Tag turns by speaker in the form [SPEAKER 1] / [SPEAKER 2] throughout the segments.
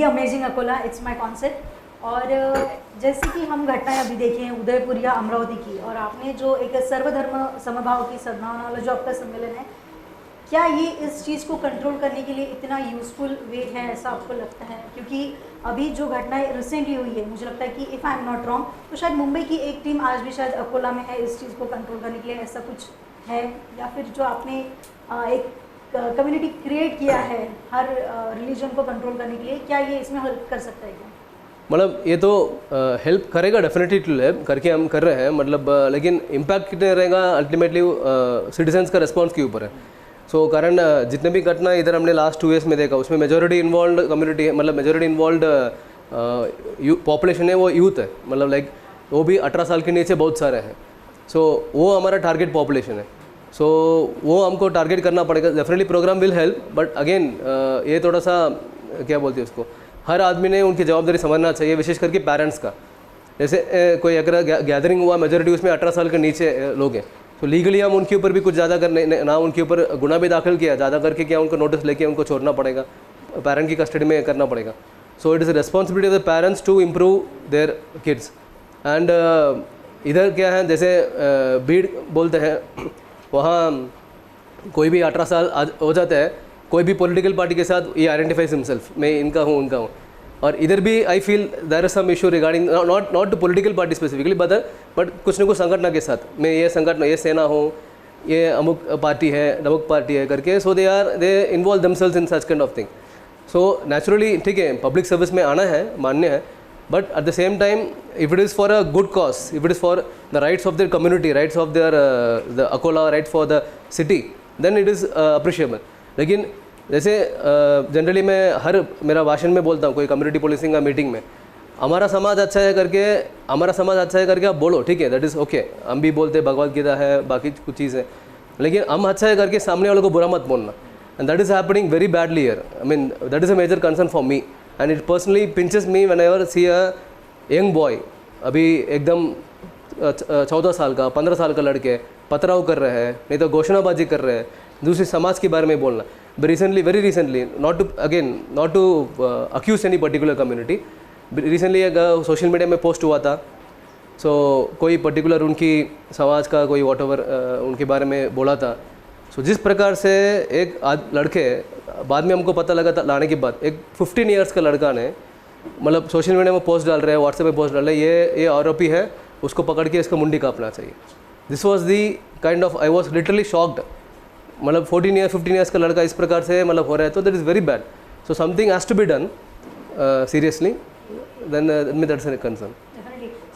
[SPEAKER 1] Amazing Akola, it's my concept. और जैसे कि हम घटनाएं अभी देखे हैं उदयपुर या अमरावती की, और आपने जो एक सर्वधर्म समभाव की सद्भावना वाला जो आपका सम्मेलन है, क्या ये इस चीज़ को कंट्रोल करने के लिए इतना यूज़फुल वे है, ऐसा आपको लगता है? क्योंकि अभी जो घटनाएं रिसेंटली हुई है, मुझे लगता है कि if I am not wrong तो शायद मुंबई की एक टीम आज भी शायद अकोला में है इस चीज़ को कंट्रोल करने के लिए, ऐसा कुछ है? या फिर जो आपने एक कम्युनिटी क्रिएट किया है हर रिलीजन को कंट्रोल करने के लिए, क्या ये इसमें हेल्प कर सकता है क्या?
[SPEAKER 2] मतलब ये तो हेल्प करेगा डेफिनेटली, टू हेल्प करके हम कर रहे हैं, मतलब लेकिन इम्पैक्ट कितने रहेगा अल्टीमेटली सिटीजन्स का रिस्पॉन्स के ऊपर है। सो कारण जितने भी घटना इधर हमने लास्ट 2 ईयर्स में देखा, उसमें मेजॉरिटी इन्वॉल्व कम्युनिटी है, मतलब मेजॉरिटी इन्वॉल्व पॉपुलेशन है वो यूथ है, मतलब लाइक वो भी 18 साल के नीचे बहुत सारे हैं। सो वो हमारा टारगेट पॉपुलेशन है, सो वो हमको टारगेट करना पड़ेगा। Definitely program will help, but again ये थोड़ा सा क्या बोलते हैं उसको, हर आदमी ने उनकी जवाबदारी समझना चाहिए, विशेष करके पेरेंट्स का। जैसे कोई अगर गैदरिंग हुआ, मेजॉरिटी उसमें 18 साल के नीचे लोग हैं, तो लीगली हम उनके ऊपर भी कुछ ज़्यादा करने ना, उनके ऊपर गुना भी दाखिल किया, ज़्यादा करके क्या उनको नोटिस लेके उनको छोड़ना पड़ेगा, पेरेंट की कस्टडी में करना पड़ेगा। So it is responsibility of the parents to improve their kids. And इधर क्या है, जैसे भीड़ बोलते हैं, वहाँ कोई भी 18 साल हो जाता है, कोई भी पॉलिटिकल पार्टी के साथ ये आइडेंटिफाइज हिमसेल्फ, मैं इनका हूँ उनका हूँ। और इधर भी I feel there is some issue regarding not to political party specifically but कुछ न कुछ संगठन के साथ, मैं ये संगठन, ये सेना हूँ, ये अमुक पार्टी है, नमुक पार्टी है करके, so they involve themselves in such kind of thing. So naturally ठीक है, पब्लिक सर्विस में आना है, मान्य है, but at the same time if it is for a good cause, if it is for the rights of their community, rights of their the Akola, right for the city, then it is appreciable. लेकिन जैसे generally मैं मेरा भाषण में बोलता हूँ कोई community policing का मीटिंग में, हमारा समाज अच्छा है करके आप बोलो, ठीक है, दैट इज़ ओके। हम भी बोलते हैं भगवद गीता है, बाकी कुछ चीज़ है, लेकिन हम अच्छा है करके सामने वालों को बुरा मत बोलना, and that is happening very badly here. I mean that is a major concern for me, and it personally pinches me whenever see a young boy, अभी एकदम 14 साल का 15 साल का लड़के पथराव कर रहे हैं, नहीं तो घोषणाबाजी कर रहे हैं, दूसरे समाज के बारे में बोलना। very recently, not to accuse any particular community, recently एक सोशल मीडिया में पोस्ट हुआ था, सो कोई पर्टिकुलर उनकी समाज का कोई वॉटएवर उनके बारे में बोला था। सो जिस प्रकार से एक लड़के, बाद में हमको पता लगा था लाने के बाद, एक 15 ईयर्स का लड़का ने मतलब सोशल मीडिया में पोस्ट डाल रहे हैं, व्हाट्सएप में पोस्ट डाल रहे हैं, ये आरोपी है, उसको पकड़ के इसका मुंडी काटना चाहिए। This was the kind of, I was literally shocked, मतलब 15 ईयर्स का लड़का इस प्रकार से मतलब हो रहा है, तो that is very bad. So something has to be done seriously, then that's a concern.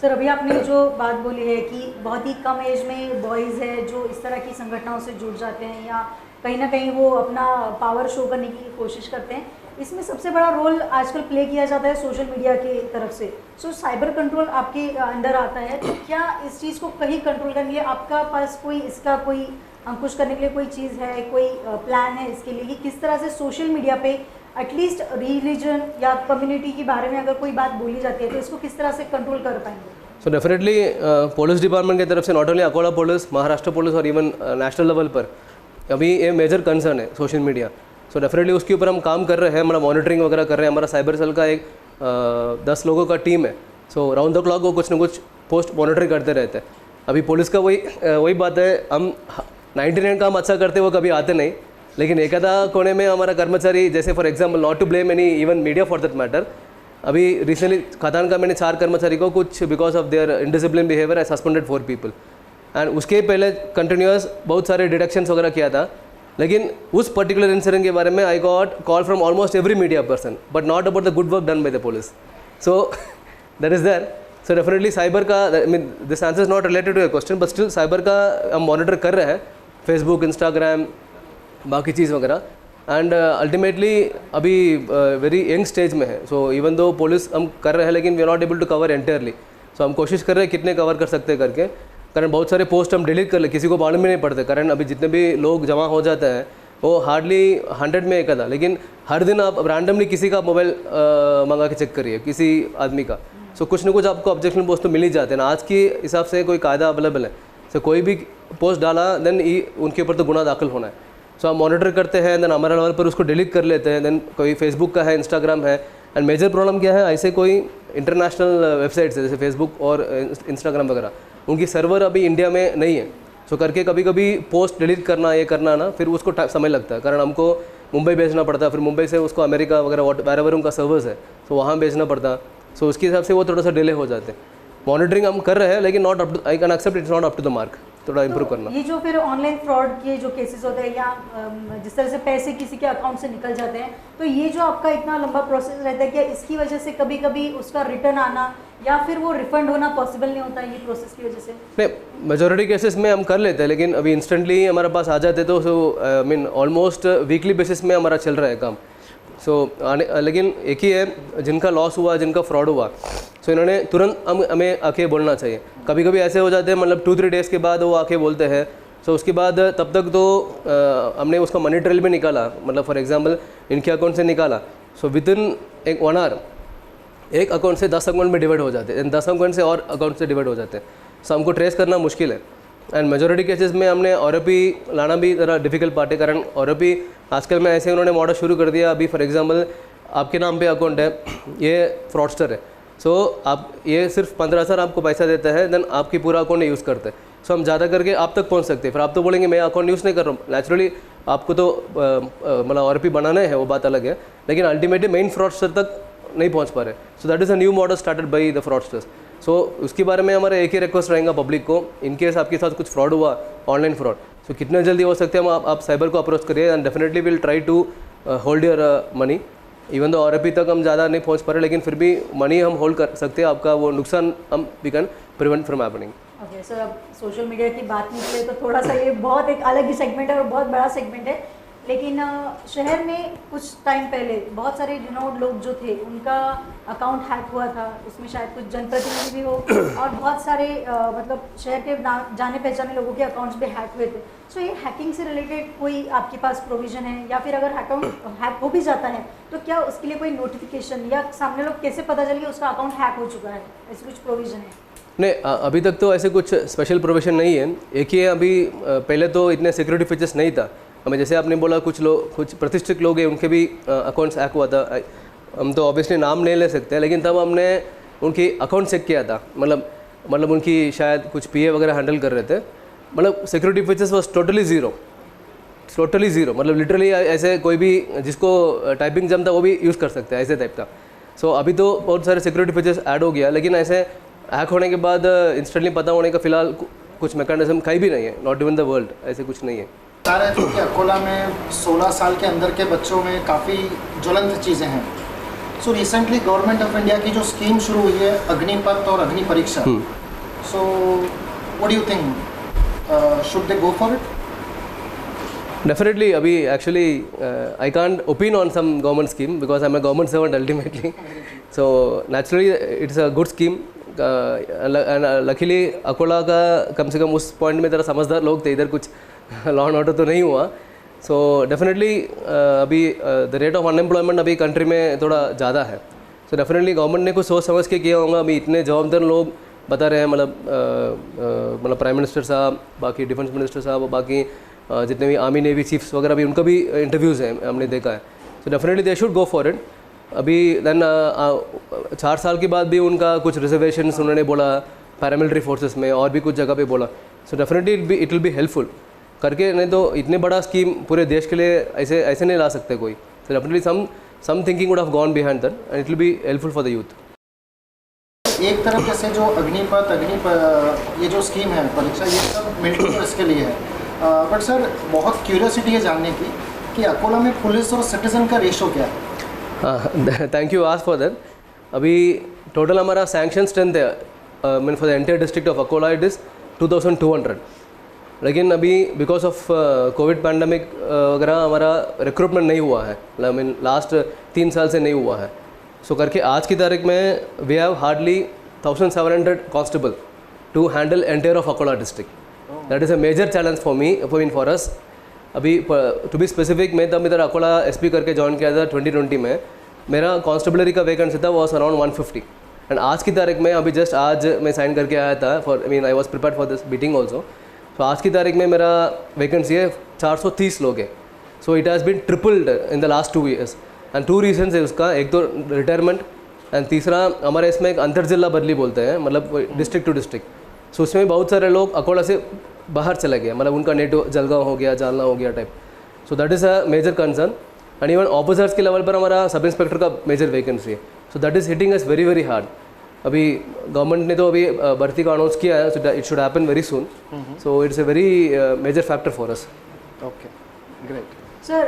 [SPEAKER 1] Sir, अभी आपने जो बात बोली है कि बहुत ही कम एज में बॉयज़ है जो इस तरह की संगठनों से जुड़ जाते हैं या कहीं ना कहीं वो अपना पावर शो करने की कोशिश करते हैं, इसमें सबसे बड़ा रोल आजकल प्ले किया जाता है सोशल मीडिया की तरफ से। सो साइबर कंट्रोल आपके अंडर आता है, तो क्या इस चीज़ को कहीं कंट्रोल करने के लिए आपका पास कोई इसका कोई अंकुश करने के लिए कोई चीज़ है, कोई प्लान है इसके लिए कि किस तरह से सोशल मीडिया पे एटलीस्ट रिलीजन या कम्युनिटी के बारे में अगर कोई बात बोली जाती है तो इसको किस तरह से कंट्रोल कर पाएंगे?
[SPEAKER 2] सो डेफिनेटली पुलिस डिपार्टमेंट की तरफ से not only Akola police, Maharashtra police और इवन नेशनल लेवल पर अभी ये मेजर कंसर्न है सोशल मीडिया। सो डेफिनेटली उसके ऊपर हम काम कर रहे हैं, मतलब मॉनिटरिंग वगैरह कर रहे हैं। हमारा साइबर सेल का एक 10 लोगों का टीम है, सो राउंड द क्लॉक वो कुछ ना कुछ पोस्ट मॉनिटरिंग करते रहते हैं। अभी पुलिस का वही बात है, हम 99 काम अच्छा करते वो कभी आते नहीं, लेकिन एक आधा कोने में हमारा कर्मचारी, जैसे for example not to blame any even media for that matter, अभी रिसेंटली खदान का मैंने 4 कर्मचारी को कुछ because of their indiscipline behaviour I suspended 4 people, and उसके पहले कंटिन्यूस बहुत सारे डिडक्शंस वगैरह किया था। लेकिन उस पर्टिकुलर इंसिडेंट के बारे में I got call from almost every media person, but not about the good work done by the police. So that is there. So definitely cyber का, I mean this answer is not related to your question, but still cyber का हम monitor कर रहे हैं, Facebook, Instagram, बाकी चीज़ वगैरह, and ultimately अभी very young stage में है। सो इवन दो पुलिस हम कर रहे हैं, लेकिन we are not able to cover entirely. So हम कोशिश कर रहे हैं कितने कवर कर सकते हैं करके, कारण बहुत सारे पोस्ट हम डिलीट कर ले, किसी को मालूम ही नहीं पड़ते, कारण अभी जितने भी लोग जमा हो जाते हैं वो हार्डली 100 में एक आधा, लेकिन हर दिन आप रैंडमली किसी का मोबाइल मंगा के चेक करिए, किसी आदमी का। सो कुछ ना कुछ आपको ऑब्जेक्शन पोस्ट तो मिल ही जाते हैं ना, आज के हिसाब से कोई कायदा अवेलेबल है। सो कोई भी पोस्ट डाला देन उनके ऊपर तो गुना दाखिल होना है। सो हम मॉनिटर करते हैं, देन हमारे लेवल पर उसको डिलीट कर लेते हैं। देन कोई फेसबुक का है, इंस्टाग्राम है, एंड मेजर प्रॉब्लम क्या है, ऐसे कोई इंटरनेशनल वेबसाइट्स है जैसे फेसबुक और इंस्टाग्राम वगैरह, उनकी सर्वर अभी इंडिया में नहीं है। सो करके कभी कभी पोस्ट डिलीट करना ये करना ना, फिर उसको समय लगता है, कारण हमको मुंबई भेजना पड़ता है, फिर मुंबई से उसको अमेरिका वगैरह वेरेवर उनका सर्वर्स है, सो वहाँ भेजना पड़ता है। सो उसके हिसाब से वो थोड़ा सा डिले हो जाते हैं। मॉनिटरिंग हम कर रहे हैं, लेकिन not up to, I can accept it's not up to the mark, थोड़ा इंप्रूव करना।
[SPEAKER 1] ये जो फिर ऑनलाइन फ्रॉड के जो केसेस होते हैं या जिस तरह से पैसे किसी के अकाउंट से निकल जाते हैं, तो ये जो आपका इतना लंबा प्रोसेस रहता है, क्या इसकी वजह से कभी कभी उसका रिटर्न आना या फिर वो रिफंड होना पॉसिबल नहीं होता ये प्रोसेस की वजह से? नहीं,
[SPEAKER 2] मेजोरिटी केसेस में हम कर लेते हैं, लेकिन अभी इंस्टेंटली हमारे पास आ जाते तो I mean almost weekly basis में हमारा चल रहा है काम। लेकिन एक ही है, जिनका लॉस हुआ, जिनका फ्रॉड हुआ, सो इन्होंने तुरंत हमें आके बोलना चाहिए। कभी कभी ऐसे हो जाते हैं, मतलब 2-3 डेज़ के बाद वो आके बोलते हैं, सो उसके बाद तब तक तो हमने उसका मनी ट्रेल भी निकाला, मतलब फॉर एग्जांपल इनके अकाउंट से निकाला, सो विद इन 1 आवर एक अकाउंट से 10 अकाउंट में डिवाइड हो जाते हैं, 10 अकाउंट से और अकाउंट से डिवाइड हो जाते हैं। सो हमको ट्रेस करना मुश्किल है, एंड मेजोरिटी केसेस में हमने आरोपी लाना भी ज़रा डिफिकल्ट पार्ट है, कारण आरोपी आजकल में ऐसे उन्होंने मॉडल शुरू कर दिया। अभी फॉर एग्जांपल आपके नाम पे अकाउंट है, ये फ्रॉडस्टर है, सो आप ये सिर्फ 15,000 आपको पैसा देता है, देन आपकी पूरा अकाउंट यूज़ करते हैं। सो हम ज़्यादा करके आप तक पहुंच सकते हैं, फिर आप तो बोलेंगे मैं अकाउंट यूज़ नहीं कर रहा हूँ। नेचुरली आपको तो मतलब आरोपी बनाना है, वो बात अलग है, लेकिन अल्टीमेटली मेन फ्रॉडस्टर तक नहीं पहुंच पा रहे। So that is a new model started by the fraudsters. So उसके बारे में हमारा एक ही रिक्वेस्ट रहेगा पब्लिक को, इनकेस आपके साथ कुछ फ्रॉड हुआ, ऑनलाइन फ्रॉड, सो कितने जल्दी हो सकते हैं आप साइबर को अप्रोच करिए, and definitely will try to hold your money. Even दो आरोपी तक हम ज़्यादा नहीं पहुंच पा रहे, लेकिन फिर भी मनी हम होल्ड कर सकते हैं, आपका वो नुकसान हम we can prevent from happening.
[SPEAKER 1] Okay sir, अब सोशल मीडिया की बात निकले तो थोड़ा सा ये बहुत एक अलग ही सेगमेंट है और बहुत बड़ा सेगमेंट है, लेकिन शहर में कुछ टाइम पहले बहुत सारे रिनोड लोग जो थे उनका अकाउंट हैक हुआ था, उसमें शायद कुछ जनप्रतिनिधि भी हो और बहुत सारे मतलब शहर के जाने पहचाने लोगों के अकाउंट्स भी हैक हुए थे। सो ये हैकिंग से रिलेटेड कोई आपके पास प्रोविज़न है, या फिर अगर अकाउंट हैक हो भी जाता है तो क्या उसके लिए कोई नोटिफिकेशन या सामने लोग कैसे पता चले कि उसका अकाउंट हैक हो चुका है, ऐसे कुछ प्रोविज़न है?
[SPEAKER 2] नहीं, अभी तक तो ऐसे कुछ स्पेशल प्रोविज़न नहीं है। एक ही है, अभी पहले तो इतने सिक्योरिटी फीचर्स नहीं था हमें, जैसे आपने बोला कुछ प्रतिष्ठित लोग हैं उनके भी अकाउंट्स हैक हुआ था। हम तो ऑब्वियसली नाम नहीं ले सकते, लेकिन तब हमने उनकी अकाउंट चेक किया था, मतलब उनकी शायद कुछ पीए वगैरह हैंडल कर रहे थे, मतलब security features was totally zero, मतलब लिटरली ऐसे कोई भी जिसको टाइपिंग जमता वो भी यूज़ कर सकता है, ऐसे टाइप था। सो अभी तो बहुत सारे सिक्योरिटी फीचर्स ऐड हो गया, लेकिन ऐसे हैक होने के बाद इंस्टेंटली पता होने का फिलहाल कुछ मैकेनिज्म कहीं भी नहीं है, नॉट इवन द वर्ल्ड, ऐसे कुछ नहीं है।
[SPEAKER 3] बता रहे थे कि अकोला में 16 साल के अंदर के बच्चों में काफ़ी ज्वलंत चीज़ें हैं। So recently government of India की जो स्कीम शुरू हुई है अग्निपथ और अग्नि परीक्षा, so what do you think, should they go for it?
[SPEAKER 2] Definitely, अभी actually I can't opine on some government scheme because I'm a government servant ultimately. So naturally it's a good scheme. And luckily Akola का कम से कम उस point में ज़रा समझदार लोग थे, इधर कुछ लॉ एंड ऑर्डर तो नहीं हुआ। सो डेफिनेटली अभी द रेट ऑफ अनएम्प्लॉयमेंट अभी कंट्री में थोड़ा ज़्यादा है। सो डेफिनेटली गवर्नमेंट ने कुछ सोच समझ के किया होगा। अभी इतने जवाबदार लोग बता रहे हैं, मतलब प्राइम मिनिस्टर साहब, बाकी डिफेंस मिनिस्टर साहब, बाकी जितने भी आर्मी नेवी चीफ्स वगैरह भी उनका भी इंटरव्यूज़ हैं हमने देखा है। So definitely they should go for it. अभी देन 4 साल के बाद भी उनका कुछ रिजर्वेशंस उन्होंने बोला पैरामिलिट्री फोर्सेस में और भी कुछ जगह पे बोला। So definitely it will be helpful करके, नहीं तो इतने बड़ा स्कीम पूरे देश के लिए ऐसे नहीं ला सकते कोई। So definitely some thinking would have gone behind that and it will be helpful for the youth.
[SPEAKER 3] एक तरफ से जो अग्निपथ ये जो स्कीम है परीक्षा, ये सब मिलिट्री फोर्स के लिए है, बट सर बहुत क्यूरियोसिटी है जानने की कि अकोला में पुलिस और सिटीजन का रेशो क्या है?
[SPEAKER 2] हाँ, thank you ask for that. अभी टोटल हमारा सैंक्शन स्ट्रेंथ है mean for the entire district of Akola it is 2200, लेकिन अभी बिकॉज ऑफ कोविड पैंडमिक वगैरह हमारा रिक्रूटमेंट नहीं हुआ है, आई मीन लास्ट 3 साल से नहीं हुआ है। सो करके आज की तारीख में we have hardly 1700 constable to handle entire of Akola district. That is a major challenge for us. अभी टू बी स्पेसिफिक, मैं तब इधर अकोला एसपी करके ज्वाइन किया था 2020 में। मेरा कांस्टेबलरी का वैकेंसी था वॉज अराउंड 150, एंड आज की तारीख में अभी जस्ट आज मैं साइन करके आया था for I was prepare for this meeting also. तो आज की तारीख में मेरा वैकेंसी है 430 लोग है। So it has been tripled in the last 2 years। And 2 reasons है उसका, एक तो रिटायरमेंट एंड तीसरा हमारे इसमें एक अंतर जिला बदली बोलते हैं, मतलब डिस्ट्रिक्ट टू डिस्ट्रिक्ट। सो उसमें बहुत सारे लोग अकोला से बाहर चले गए, मतलब उनका नेटिव जलगांव हो गया, जालना हो गया type. So that is a major concern. And even officers के लेवल पर हमारा सब इंस्पेक्टर का मेजर वैकेंसी है। So that is hitting us very very hard. अभी गवर्नमेंट ने तो अभी भर्ती का अनाउंस किया है, so it should happen very soon. So it's a very major factor for us.
[SPEAKER 3] Okay, great.
[SPEAKER 1] Sir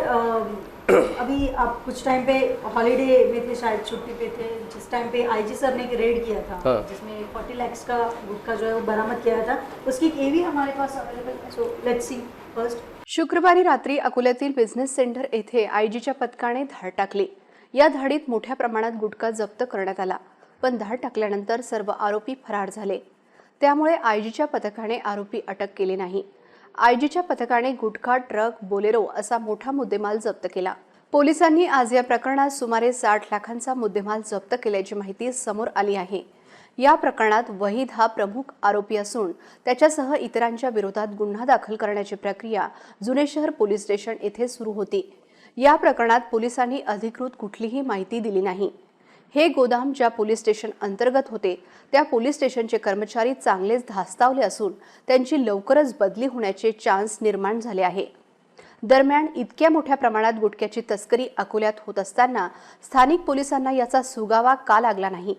[SPEAKER 1] अभी आप कुछ टाइम पे हॉलीडे में थे, शायद छुट्टी पे थे, जिस टाइम पे आईजी सर ने एक रेड किया था,
[SPEAKER 2] हाँ।
[SPEAKER 1] जिसमें 40 लाख का गुटखा जो है वो बरामद किया था, उसकी एक एवी हमारे पास अवेलेबल है। So let's see first.
[SPEAKER 4] शुक्रवारी रात्री अकोल्यातील बिझनेस सेंटर येथे आयजीच्या पथकाने धाड टाकली। या धाडीत मोठ्या प्रमाणात गुटखा जप्त करण्यात आला, पण धाड टाकल्यानंतर सर्व आरोपी फरार झाले। त्यामुळे आयजीच्या पथकाने आरोपी अटक केले नाही। आयजीच्या पथकाने गुटखा, ट्रक, बोलेरो असा मोठा मुद्देमाल जप्त केला। पोलिसांनी आज या प्रकरणात सुमारे 60 लाखांचा मुद्देमाल जप्त केल्याची माहिती समोर आली आहे। या प्रकरणात वहीद हा प्रमुख आरोपी असून त्याच्यासह इतरांच्या विरोधात गुन्हा दाखल करण्याची प्रक्रिया जुने शहर पोलीस स्टेशन येथे सुरू होती। या प्रकरणात पोलिसांनी अधिकृत कुठलीही माहिती दिली नाही। हे गोदाम ज्या पोलीस स्टेशन अंतर्गत होते त्या पोलीस स्टेशनचे कर्मचारी चांगलेच धास्तावले असून त्यांची लवकरच बदली होण्याचे चान्स निर्माण झाले आहे। दरम्यान इतक्या मोठ्या प्रमाणात गुटख्याची तस्करी अकोल्यात होत असताना स्थानिक पोलिसांना याचा सुगावा का लागला नाही?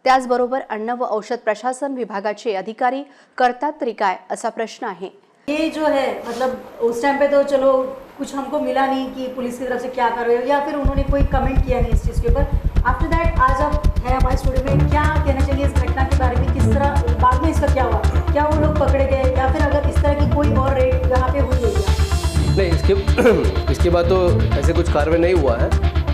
[SPEAKER 4] त्याचबरोबर अन्न व औषध प्रशासन विभागाचे अधिकारी करतात तरी काय, असा प्रश्न आहे।
[SPEAKER 1] ये जो है मतलब उस टाइम पे तो चलो कुछ हमको मिला नहीं कि पुलिस की तरफ से क्या कार्रवाई हो, या फिर उन्होंने कोई कमेंट किया नहीं इस चीज़ के ऊपर। आफ्टर दैट आज आप है हमारे स्टूडियो में, क्या कहना चाहिए इस घटना के बारे में? किस तरह बाद में इसका क्या हुआ? क्या वो लोग पकड़े गए, या फिर अगर इस तरह की कोई और रेड यहाँ पे हुई है क्या?
[SPEAKER 2] नहीं, इसके बाद तो ऐसे कुछ कार्रवाई नहीं हुआ है,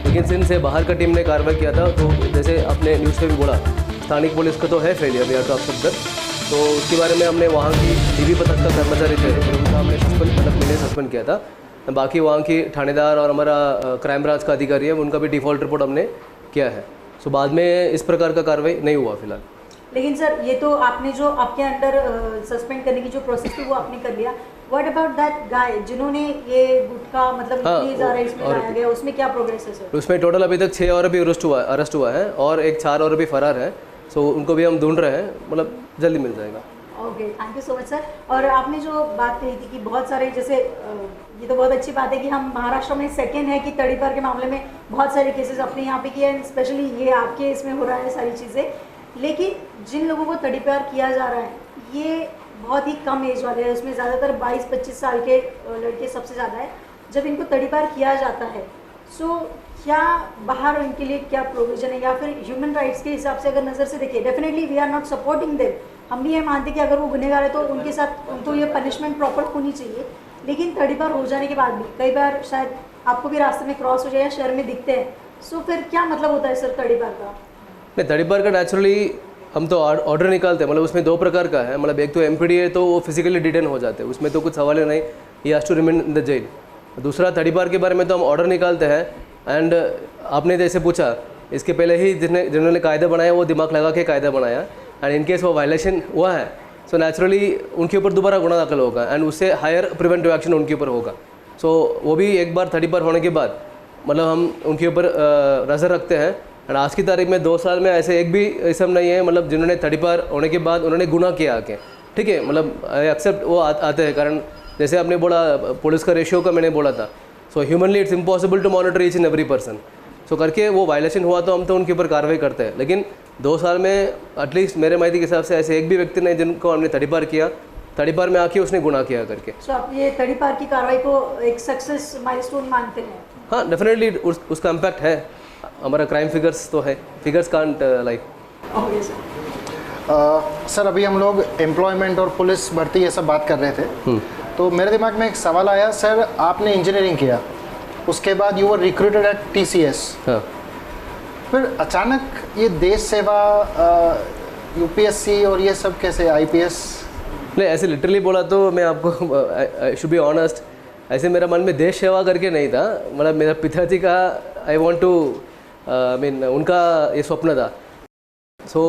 [SPEAKER 2] लेकिन सिंध से बाहर का टीम ने कार्रवाई किया था। तो जैसे आपने न्यूज़ पे भी बोला, स्थानिक पुलिस का तो है failure, we are to accept. तो उसके बारे में हमने वहाँ की डीबी पथक का कर्मचारी थे, उनका हमने सस्पेंड किया था। बाकी वहाँ की थानेदार और हमारा क्राइम ब्रांच का अधिकारी है, उनका भी डिफ़ॉल्ट रिपोर्ट हमने किया है। सो बाद में इस प्रकार का कार्रवाई नहीं हुआ फिलहाल।
[SPEAKER 1] लेकिन सर ये तो आपने जो आपके अंडर सस्पेंड करने की जो प्रोसेस थी वो आपने कर लिया। व्हाट अबाउट दैट गाय जिन्होंने ये गुटखा मतलब
[SPEAKER 2] हाँ,
[SPEAKER 1] इतनी ज़्यादा इसमें लाया गया, उसमें क्या प्रोग्रेस है सर?
[SPEAKER 2] उसमें टोटल अभी तक 6 और भी अरेस्ट हुआ है और एक 4 और भी फरार है। सो उनको भी हम ढूंढ रहे हैं, मतलब जल्दी मिल जाएगा।
[SPEAKER 1] Okay, thank you so much sir. और आपने जो बात कही थी कि बहुत सारे जैसे ये तो बहुत अच्छी बात है कि हम महाराष्ट्र में सेकेंड है कि तड़ीपार के मामले में बहुत सारे केसेस अपने यहाँ पे किए हैं, स्पेशली ये आपके इसमें हो रहा है सारी चीज़ें। लेकिन जिन लोगों को तड़ीपार किया जा रहा है ये बहुत ही कम एज वाले हैं, उसमें ज़्यादातर 22-25 साल के लड़के सबसे ज़्यादा है। जब इनको तड़ीपार किया जाता है सो क्या बाहर इनके लिए क्या प्रोविजन है, या फिर ह्यूमन राइट्स के हिसाब से अगर नज़र से देखिए, definitely we are not supporting them, हम भी ये मानते कि अगर वो गुनहगार है तो उनके साथ उनको ये पनिशमेंट प्रॉपर होनी चाहिए। लेकिन तड़ीपार हो जाने के बाद भी कई बार शायद आपको भी रास्ते में क्रॉस हो जाए या शहर में दिखते हैं, सो फिर क्या मतलब होता है सर तड़ीपार का?
[SPEAKER 2] नहीं, तड़ीपार का नेचुरली हम तो ऑर्डर निकालते हैं, मतलब उसमें 2 प्रकार का है। मतलब एक तो एमपीडी है, तो वो फिजिकली डिटेन हो जाते हैं, उसमें तो कुछ सवाल नहीं, he has to remain in the jail. दूसरा तड़ीपार के बारे में तो हम ऑर्डर निकालते हैं। एंड आपने जैसे पूछा, इसके पहले ही जिन्होंने कायदा बनाया वो दिमाग लगा के कायदा बनाया, एंड इनकेस वो वायलेशन हुआ है सो नेचुरली उनके ऊपर दोबारा गुना दाखिल होगा एंड उससे हायर प्रिवेंटिव एक्शन उनके ऊपर होगा। सो वो भी एक बार तड़ीपार होने के बाद मतलब हम उनके ऊपर नज़र रखते हैं। एंड आज की तारीख में 2 साल में ऐसे एक भी इसम नहीं है मतलब जिन्होंने तड़ीपार होने के बाद उन्होंने गुनाह किया आके, ठीक है, मतलब एक्सेप्ट वो आते हैं। कारण जैसे आपने बोला पुलिस का रेशियो का मैंने बोला था, so humanly it's impossible to monitor each and every person. So करके वो वायलेशन हुआ तो हम तो उनके ऊपर कार्रवाई करते हैं। लेकिन 2 साल में एटलीस्ट मेरे माहिती के हिसाब से ऐसे एक भी व्यक्ति नहीं जिनको हमने तड़ीपार किया, तड़ीपार में आके उसने गुनाह किया करके।
[SPEAKER 1] सो आप ये तड़ीपार की कार्रवाई को एक सक्सेस माइलस्टोन मानते हैं?
[SPEAKER 2] हाँ, डेफिनेटली उसका इम्पैक्ट है। हमारा क्राइम फिगर्स तो है, figures can't like.
[SPEAKER 1] Okay sir.
[SPEAKER 3] Sir अभी हम लोग एम्प्लॉयमेंट और पुलिस भर्ती ये सब बात कर रहे थे, तो मेरे दिमाग में एक सवाल आया। सर आपने इंजीनियरिंग किया, उसके बाद you were recruited at TCS,
[SPEAKER 2] हाँ, फिर
[SPEAKER 3] अचानक ये देश सेवा, UPSC और ये सब कैसे, IPS?
[SPEAKER 2] नहीं, ऐसे लिटरली बोला तो मैं आपको शुड बी ऑनेस्ट, ऐसे मेरा मन में देश सेवा करके नहीं था। मतलब मेरा पिताजी का आई वांट टू मीन उनका ये स्वप्न था। So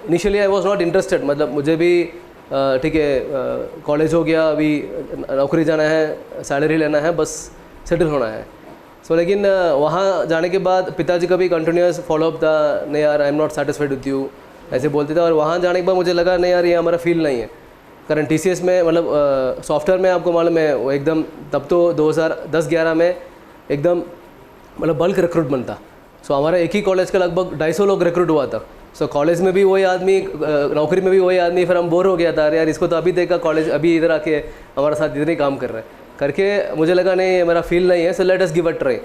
[SPEAKER 2] initially I was not interested, मतलब मुझे भी ठीक है कॉलेज हो गया, अभी नौकरी जाना है, सैलरी लेना है, बस सेटल होना है। सो लेकिन वहाँ जाने के बाद पिताजी का भी कंटिन्यूस फॉलोअप था, नहीं यार I am not satisfied with you, ऐसे बोलते थे। और वहाँ जाने के बाद मुझे लगा नहीं यार ये हमारा फील नहीं है। कारण TCS में मतलब सॉफ्टवेयर में आपको मालूम है वो एकदम तब तो 2010-11 में एकदम मतलब बल्क रिक्रूटमेंट था। सो हमारा एक ही कॉलेज का लगभग 250 लोग रिक्रूट हुआ था। सो कॉलेज में भी वही आदमी, नौकरी में भी वही आदमी, फिर हम बोर हो गया था, अरे यार इसको तो अभी देखा कॉलेज अभी इधर आके हमारे साथ इधर ही काम कर रहा है करके मुझे लगा नहीं मेरा फील नहीं है, so let us give a try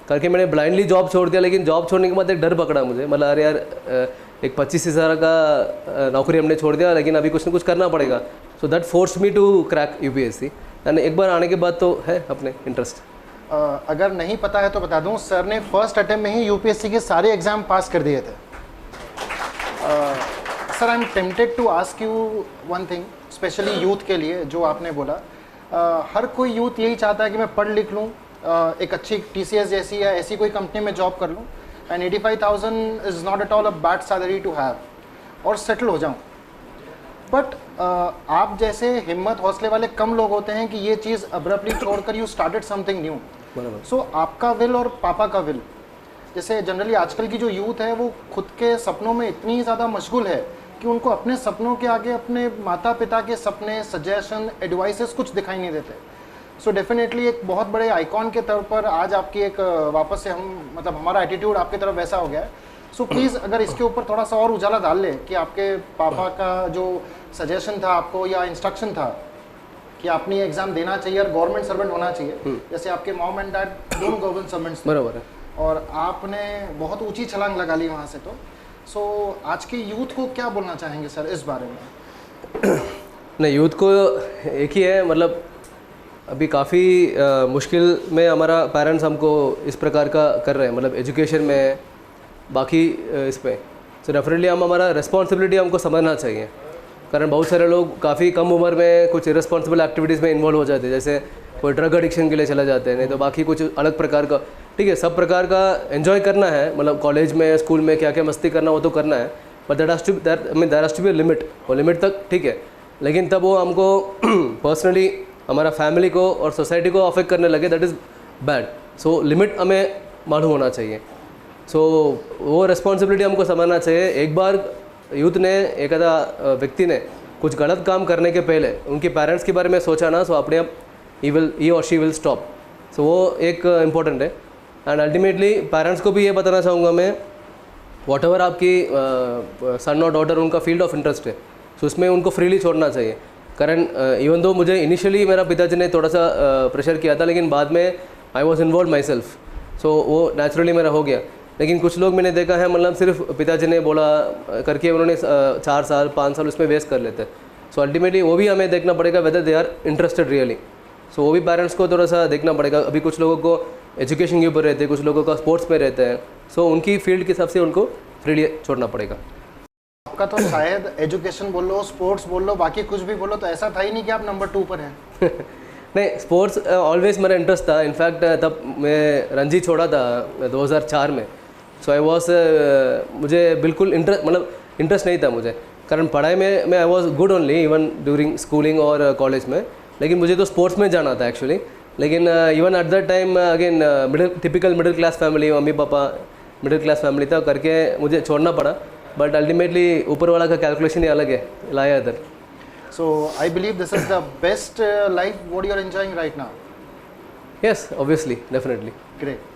[SPEAKER 2] करके मैंने ब्लाइंडली जॉब छोड़ दिया। लेकिन जॉब छोड़ने के बाद एक डर पकड़ा मुझे, मतलब अरे यार एक 25,000 का नौकरी हमने छोड़ दिया, लेकिन अभी कुछ ना कुछ करना पड़ेगा। So that forced me to crack UPSC and एक बार आने के बाद तो है अपने इंटरेस्ट।
[SPEAKER 3] अगर नहीं पता है तो बता दूं, सर ने फर्स्ट अटेम्प्ट में ही UPSC के सारे एग्ज़ाम पास कर दिए थे। Sir I am tempted to ask you one thing, specially youth के लिए जो आपने बोला। हर कोई यूथ यही चाहता है कि मैं पढ़ लिख लूँ, एक अच्छी TCS जैसी या ऐसी कोई कंपनी में जॉब कर लूँ, and 85,000 is not at all a bad salary to have, और सेटल हो जाऊँ। बट आप जैसे हिम्मत हौसले वाले कम लोग होते हैं कि ये चीज़ अब्रप्टली छोड़कर यू स्टार्टेड समथिंग न्यू। सो आपका विल और पापा का विल, जैसे जनरली आजकल की जो यूथ है वो खुद के सपनों में इतनी ज़्यादा मशगूल है कि उनको अपने सपनों के आगे अपने माता पिता के सपने, सजेशन, एडवाइसेस कुछ दिखाई नहीं देते। सो डेफिनेटली एक बहुत बड़े आइकॉन के तौर पर आज आपकी एक वापस से हम मतलब हमारा एटीट्यूड आपकी तरफ वैसा हो गया है। सो प्लीज़ अगर इसके ऊपर थोड़ा सा और उजाला डाल ले कि आपके पापा का जो सजेशन था आपको या इंस्ट्रक्शन था कि आपने ये एग्ज़ाम देना चाहिए और गवर्नमेंट सर्वेंट होना चाहिए, जैसे आपके मॉम एंड डैड दोनों गवर्नमेंट सर्वेंट्स
[SPEAKER 2] बराबर है,
[SPEAKER 3] और आपने बहुत ऊंची छलांग लगा ली वहाँ से। तो सो आज के यूथ को क्या बोलना चाहेंगे सर इस बारे में?
[SPEAKER 2] नहीं यूथ को एक ही है, मतलब अभी काफ़ी मुश्किल में हमारा पेरेंट्स हमको इस प्रकार का कर रहे हैं, मतलब एजुकेशन में बाकी इस पे। सो डेफिनेटली हम हमारा रिस्पॉन्सिबिलिटी हमको समझना चाहिए, कारण बहुत सारे लोग काफ़ी कम उम्र में कुछ इरेस्पॉन्सिबल एक्टिविटीज़ में इन्वॉल्व हो जाते हैं, जैसे कोई ड्रग एडिक्शन के लिए चला जाते हैं, नहीं तो बाकी कुछ अलग प्रकार का। ठीक है, सब प्रकार का एंजॉय करना है, मतलब कॉलेज में स्कूल में क्या क्या मस्ती करना वो तो करना है, but there has to be limit, और लिमिट तक ठीक है। लेकिन तब वो हमको पर्सनली हमारा फैमिली को और सोसाइटी को अफेक्ट करने लगे, that is bad. So limit हमें मालूम होना चाहिए। सो वो रिस्पॉन्सिबिलिटी हमको समझना चाहिए। एक बार यूथ ने, एक आधा व्यक्ति ने कुछ गलत काम करने के पहले उनके पेरेंट्स के बारे में सोचा ना, सो अपने आप ही और शी विल स्टॉप। सो वो एक इम्पॉर्टेंट है। एंड अल्टीमेटली पेरेंट्स को भी ये बताना चाहूँगा मैं, वॉट एवर आपकी सन और डॉटर उनका फील्ड ऑफ इंटरेस्ट है, सो उसमें उनको फ्रीली छोड़ना चाहिए। कारण इवन दो मुझे इनिशियली मेरा पिताजी ने थोड़ा सा प्रेशर किया था, लेकिन बाद में I was involve myself, so वो नेचुरली मेरा हो गया। लेकिन कुछ लोग मैंने देखा है, मतलब सिर्फ पिताजी ने बोला करके उन्होंने 4 साल 5 साल उसमें वेस्ट कर लेते हैं। सो अल्टीमेटली वो भी हमें देखना पड़ेगा whether they are interested really. So वो भी पेरेंट्स को थोड़ा सा देखना पड़ेगा। अभी कुछ लोगों को एजुकेशन के ऊपर रहते हैं, कुछ लोगों का स्पोर्ट्स में रहते हैं, सो उनकी फील्ड के हिसाब से उनको फ्रीली छोड़ना पड़ेगा।
[SPEAKER 3] आपका तो शायद एजुकेशन बोल लो, स्पोर्ट्स बोल लो, बाकी कुछ भी बोलो, तो ऐसा था ही नहीं कि आप नंबर 2 पर हैं।
[SPEAKER 2] नहीं, स्पोर्ट्स ऑलवेज मेरा इंटरेस्ट था। इनफैक्ट तब मैं रणजी छोड़ा था 2004 में। सो आई वॉज मुझे बिल्कुल इंटरेस्ट नहीं था मुझे, कारण पढ़ाई में मैं I was good only even during schooling और कॉलेज में, लेकिन मुझे तो स्पोर्ट्स में जाना था एक्चुअली। लेकिन even at that time again typical middle class family, mummy papa middle class family था करके मुझे छोड़ना पड़ा। बट अल्टीमेटली ऊपर वाला का कैलकुलेशन ही अलग है, लाया इधर।
[SPEAKER 3] So I believe this is the best life what you are enjoying right now.
[SPEAKER 2] Yes, obviously, definitely.
[SPEAKER 3] Great.